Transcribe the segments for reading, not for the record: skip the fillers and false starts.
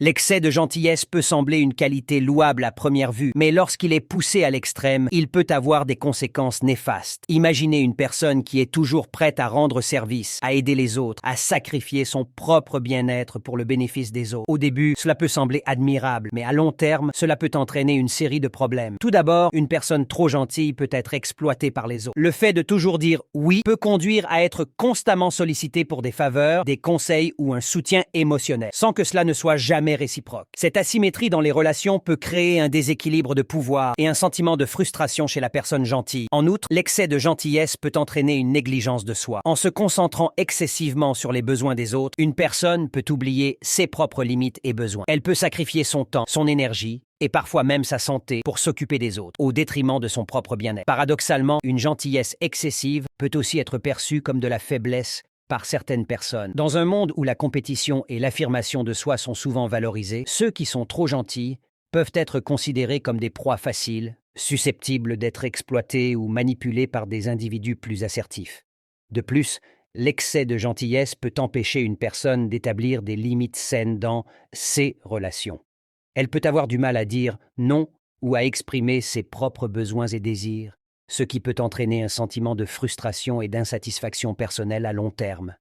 L'excès de gentillesse peut sembler une qualité louable à première vue, mais lorsqu'il est poussé à l'extrême, il peut avoir des conséquences néfastes. Imaginez une personne qui est toujours prête à rendre service, à aider les autres, à sacrifier son propre bien-être pour le bénéfice des autres. Au début, cela peut sembler admirable, mais à long terme, cela peut entraîner une série de problèmes. Tout d'abord, une personne trop gentille peut être exploitée par les autres. Le fait de toujours dire oui peut conduire à être constamment sollicité pour des faveurs, des conseils ou un soutien émotionnel, sans que cela ne soit jamais réciproque. Cette asymétrie dans les relations peut créer un déséquilibre de pouvoir et un sentiment de frustration chez la personne gentille. En outre, l'excès de gentillesse peut entraîner une négligence de soi. En se concentrant excessivement sur les besoins des autres, une personne peut oublier ses propres limites et besoins. Elle peut sacrifier son temps, son énergie, et parfois même sa santé pour s'occuper des autres, au détriment de son propre bien-être. Paradoxalement, une gentillesse excessive peut aussi être perçue comme de la faiblesse par certaines personnes. Dans un monde où la compétition et l'affirmation de soi sont souvent valorisées, ceux qui sont trop gentils peuvent être considérés comme des proies faciles, susceptibles d'être exploités ou manipulés par des individus plus assertifs. De plus, l'excès de gentillesse peut empêcher une personne d'établir des limites saines dans ses relations. Elle peut avoir du mal à dire non ou à exprimer ses propres besoins et désirs, ce qui peut entraîner un sentiment de frustration et d'insatisfaction personnelle à long terme.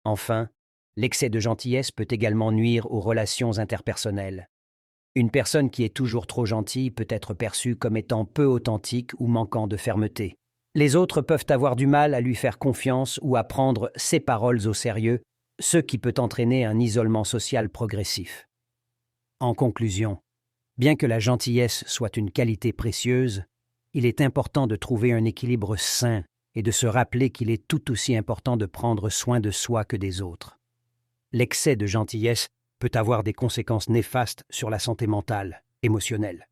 Enfin, l'excès de gentillesse peut également nuire aux relations interpersonnelles. Une personne qui est toujours trop gentille peut être perçue comme étant peu authentique ou manquant de fermeté. Les autres peuvent avoir du mal à lui faire confiance ou à prendre ses paroles au sérieux, ce qui peut entraîner un isolement social progressif. En conclusion, bien que la gentillesse soit une qualité précieuse, il est important de trouver un équilibre sain et de se rappeler qu'il est tout aussi important de prendre soin de soi que des autres. L'excès de gentillesse peut avoir des conséquences néfastes sur la santé mentale, émotionnelle.